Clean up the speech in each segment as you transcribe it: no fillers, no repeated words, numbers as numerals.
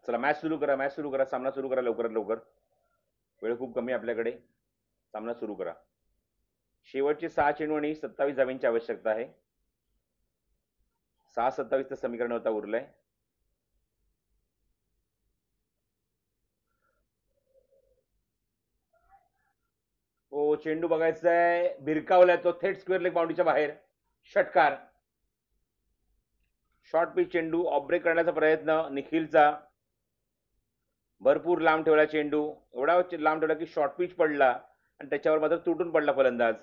चला मॅच सुरू करा, सामना सुरू करा लवकरात लवकर. वेळ खूप कमी आपल्याकडे. सामना सुरू करा. शेवटचे 6 चेंडू आणि 27 धावांची आवश्यकता आहे. 6-27 समीकरण होता उरलंय. हो, चेंडू बघायचा आहे, भिरकावलाय तो थेट स्क्वेअर लेग बाउंड्रीच्या बाहेर. षटकार. शॉर्ट पिच चेंडू ऑफ ब्रेक करण्याचा प्रयत्न निखिलचा. भरपूर लांब ठेवला चेंडू, एवढा लांब ठेवला की शॉर्ट पिच पडला आणि त्याच्यावर मात्र तुटून पडला फलंदाज.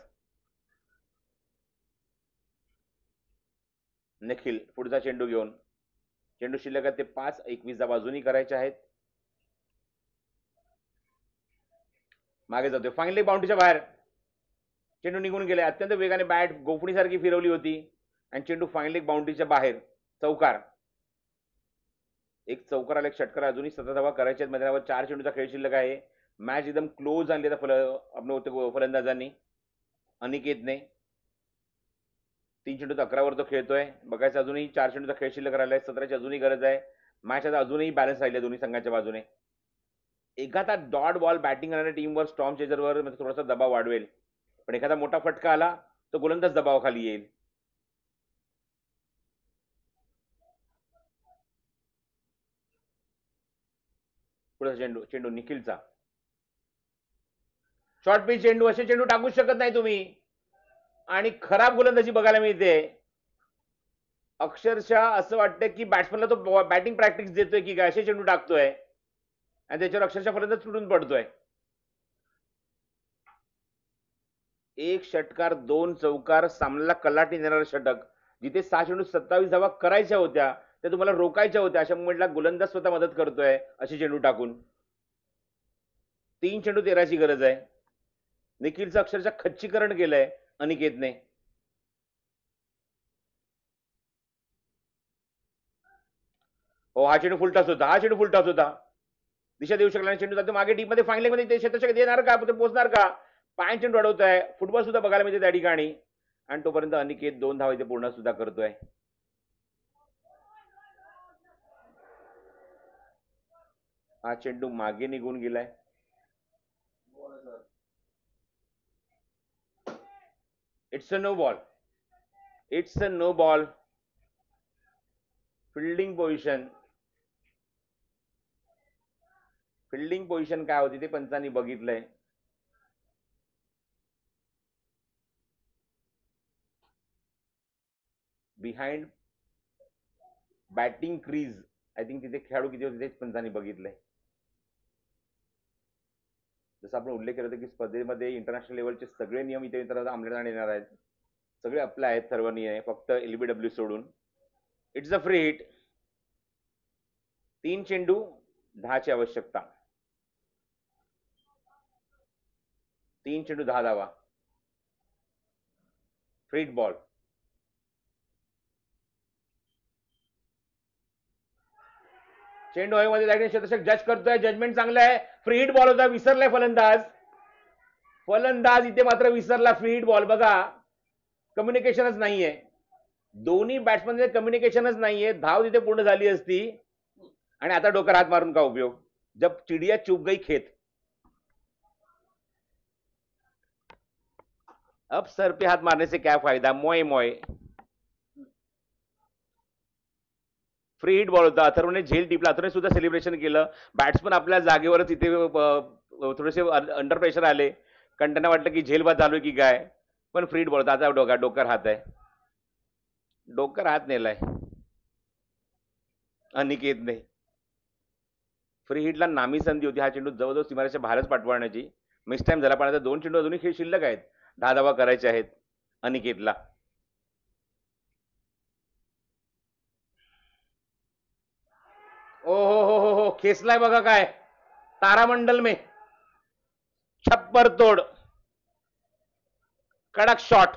निखिल पुढचा चेंडू घेऊन. चेंडू शिल्लक ते 5-21 बाजूनी करायचे आहेत. मागे जातोय, फायनली बाउंड्रीच्या बाहेर. चेंडू निघून गेले. अत्यंत वेगाने बॅट गोफणीसारखी फिरवली होती आणि चेंडू फायनली बाउंड्रीच्या बाहेर. चौकार. एक चौकार आला, एक षटकार. अजूनही 17 धावा करायच्या मैदानावर. 4 चेंडूचा खेळ शिल्लक आहे. मॅच एकदम क्लोज आणली फलंदाजांनी. अनिकेतने 3 चेंडूचा 11 वर तो खेळतोय. बघायचं अजूनही 4 चेंडूचा खेळ शिल्लक राहिलाय. 17ची अजूनही गरज आहे. मॅच आता अजूनही बॅलन्स राहिली दोन्ही संघाच्या बाजूने. एखादा डॉट बॉल बॅटिंग करणाऱ्या टीमवर, स्टॉर्म चेजरवर थोडासा दबाव वाढवेल, पण एखादा मोठा फटका आला तर गोलंदाज दबावाखाली येईल. पुढचा चेंडू निखिलचा. शॉर्ट पिच चेंडू. असे चेंडू टाकू शकत नाही तुम्ही आणि खराब गोलंदाजी बघायला मिळते. अक्षरशः असं वाटतं की बॅट्समनला तो बॅटिंग प्रॅक्टिस देतोय की काय, असे चेंडू टाकतोय आणि त्याच्यावर अक्षरशः फलंदाज तुटून पडतोय. एक षटकार, 2 चौकार, सामन्याला कलाटी देणारं षटक. जिथे 6 चेंडू 27 धावा करायच्या होत्या त्या तुम्हाला रोखायच्या होत्या, अशा मुमेंटला गोलंदाज स्वतः मदत करतोय असे चेंडू टाकून. 3 चेंडू 13ची गरज आहे. निखिलचं अक्षरशः खच्चीकरण केलंय अनिकेतने. हो, हा चेंडू फुलटाच होता. दिशा देऊ शकला. चेंडू जातो मागे डीप मध्ये, फायनल मध्ये. ते क्षेत्ररक्षक देणार का, ते पोहोचणार का? पाय चेंडू अडवत आहे. फुटबॉल सुद्धा बघायला मिळते त्या ठिकाणी. आणि तोपर्यंत अनिकेत 2 धावा इथे पूर्ण सुद्धा करतोय. हा चेंडू मागे निघून गेलाय. It's a no ball. Fielding position काय होती ते पंचांनी बघितलंय. Behind batting crease, I think तिथे खेळाडू किती होते तेच पंचांनी बघितलंय. जसं आपण उल्लेख केला होता की स्पर्धेमध्ये इंटरनॅशनल लेवलचे सगळे नियम इथे अंमलात येणार आहेत. सगळे अप्लाय आहेत सर्व नियम, फक्त LBW सोडून. It's a free hit. 3 चेंडू 10ची आवश्यकता. 3 चेंडू 10 धावा. Free hit ball. चेंडू हवेमध्ये लागणे, क्षेत्ररक्षक जज करतोय. जजमेंट चांगलं आहे. फ्री हिट बॉल होता, विसरलाय फलंदाज इथे मात्र विसरला फ्री हिट बॉल. बघा, कम्युनिकेशनच नाहीये. दोन्ही बॅट्समॅन कम्युनिकेशनच नाहीये. धाव तिथे पूर्ण झाली असती आणि आता डोक्यावर हात मारून का उपयोग. जब चिडिया चुप गई खेत. अब सर पे हात मारने से क्या फायदा. मोय. फ्री हिट बॉल होता. अथर्वने झेल टिपला. अथर्वने सुद्धा सेलिब्रेशन केलं. बॅट्समन आपल्या जागेवरच इथे थोडेसे अंडर प्रेशर आले, कारण त्यांना वाटलं की झेल बाद झालोय की काय, पण फ्री हिट बॉल होता. आता डोक्यावर हात आहे. डोक्यावर हात नेलाय अनिकेतने. फ्री हिटला नामी संधी होती. हा चेंडू जवळजवळ सीमारेषेच्या बाहेरच पाठवण्याची. मिस टाइम झाला, पण आता 2 चेंडू अजूनही खेळ शिल्लक आहेत. 10 धावा करायचे आहेत अनिकेतला. ओ हो, खेचलाय बघा काय, तारामंडल में. छप्पर तोड, कडक शॉट.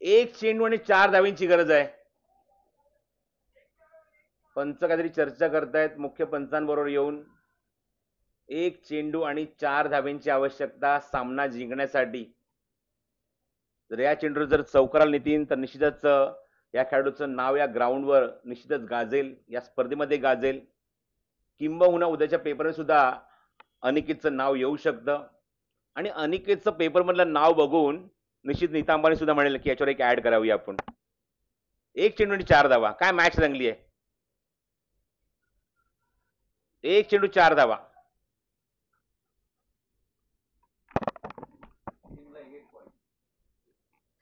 1 चेंडू आणि 4 धावींची गरज आहे. पंच काहीतरी चर्चा करतायत मुख्य पंचांबरोबर येऊन. 1 चेंडू आणि 4 धावींची आवश्यकता सामना जिंकण्यासाठी. जर या चेंडूवर जर चौकाराला नेतील तर निश्चितच या खेळाडूचं नाव या ग्राउंडवर निश्चितच गाजेल, या स्पर्धेमध्ये गाजेल. किंबहुना उद्याच्या पेपरमध्ये सुद्धा अनिकेतचं नाव येऊ शकतं आणि अनिकेतचं पेपरमधलं नाव बघून निश्चित नीता अंबानी सुद्धा म्हणेल की याच्यावर एक ऍड करावी आपण. 1 चेंडू आणि 4 धावा. काय मॅच रंगली आहे. 1 चेंडू 4 धावा.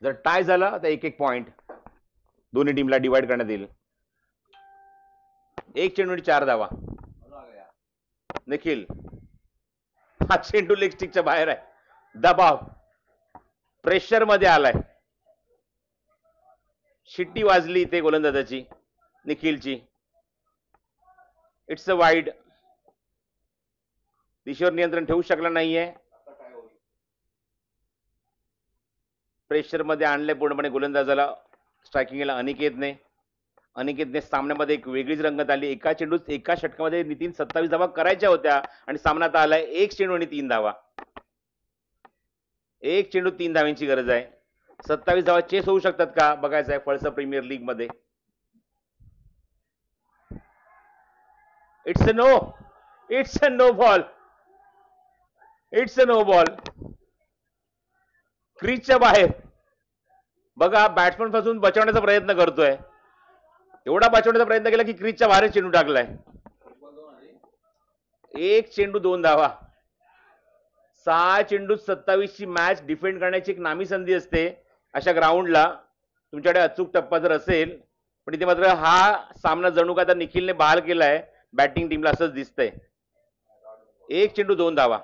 जर टाय झाला तर 1-1 पॉइंट दोन्ही टीमला डिवाइड करण्यात येईल. 1 चेंडू आणि 4 धावा. निखिल, हा चेंडू लेग स्टिकच्या बाहेर आहे. दबाव, प्रेशर मध्ये आलाय. शिट्टी वाजली इथे गोलंदाजाची निखिलची. It's a wide. दिशेवर नियंत्रण ठेवू शकला नाहीये. प्रेशर मध्ये आणले पूर्णपणे गोलंदाजाला. स्ट्रायकिंगला अनिकेतने सामन्यामध्ये एक वेगळीच रंगत आली. एका चेंडूत एका षटकामध्ये नितीन 27 धावा करायच्या होत्या आणि सामना आता आलाय 1 चेंडू आणि 3 धावा. 1 चेंडू 3 धावांची गरज आहे. 27 धावा चेस होऊ शकतात का बघायचं आहे फळसा प्रीमियर लीग मध्ये. It's a no. It's a no ball. It's a no ball. क्रीजच्या बाहेर. बघा बॅट्समन पासून बचावण्याचा प्रयत्न करतोय. एवढा बचावण्याचा प्रयत्न केला की क्रीजच्या बाहेर चेंडू टाकलाय. 1 चेंडू 2 धावा. 6 चेंडू 27 ची मॅच डिफेंड करण्याची एक नामी संधी असते अशा ग्राउंडला. तुमच्याकडे अचूक टप्पा जर असेल, पण इथे मात्र हा सामना जणू का आता निखिलने बहाल केलाय बॅटिंग टीमला असंच दिसतंय. 1 चेंडू 2 धावा.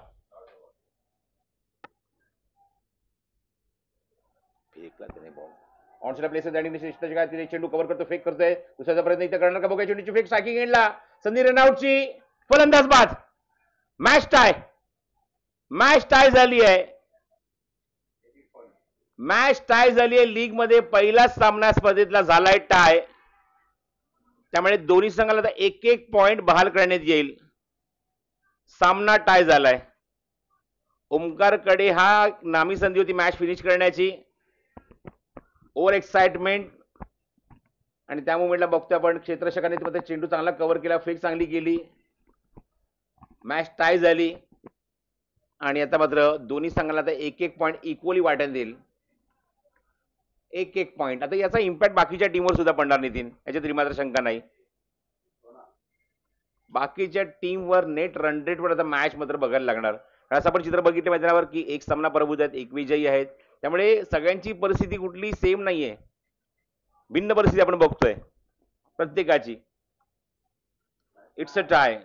ऑनस्ट्रा प्लेस तिने चेंडू कव्हर करतो, फेक करतोय. दुसऱ्याचा प्रयत्न इथे करणार का बघा. चेंडूची फेक स्ट्रायकिंग एंडला. संधी रनआउटची. फलंदाज बाद. Match tie. मॅच टाय झाली आहे. मॅच टाय झाली आहे. लीग मध्ये पहिलाच सामना स्पर्धेतला झालाय टाय. त्यामुळे दोन्ही संघाला आता 1-1 पॉइंट बहाल करण्यात येईल. सामना टाय झालाय. ओमकारकडे हा नामी संधी होती मॅच फिनिश करण्याची. ओव्हर एक्साइटमेंट आणि त्या मोमेंटला बघतोय आपण क्षेत्ररक्षकाने चेंडू चांगला कव्हर केला, फेक चांगली केली. मॅच टाय झाली आणि आता मात्र दोन्ही संघाला आता 1-1 पॉइंट इक्वली वाटण्यात येईल. 1-1 पॉइंट. आता याचा इम्पॅक्ट बाकीच्या टीमवर सुद्धा पडणार नितीन, याच्यात मात्र शंका नाही. बाकीच्या टीमवर नेट रन रेटवर आता मॅच मात्र बघायला लागणार. असं आपण चित्र बघितलं मैदानावर की एक सामना पराभूत आहेत, एक विजयी आहेत. त्यामुळे सगळ्यांची परिस्थिती कुठली सेम नाहीये. भिन्न परिस्थिती आपण बघतोय प्रत्येकाची. It's a tie.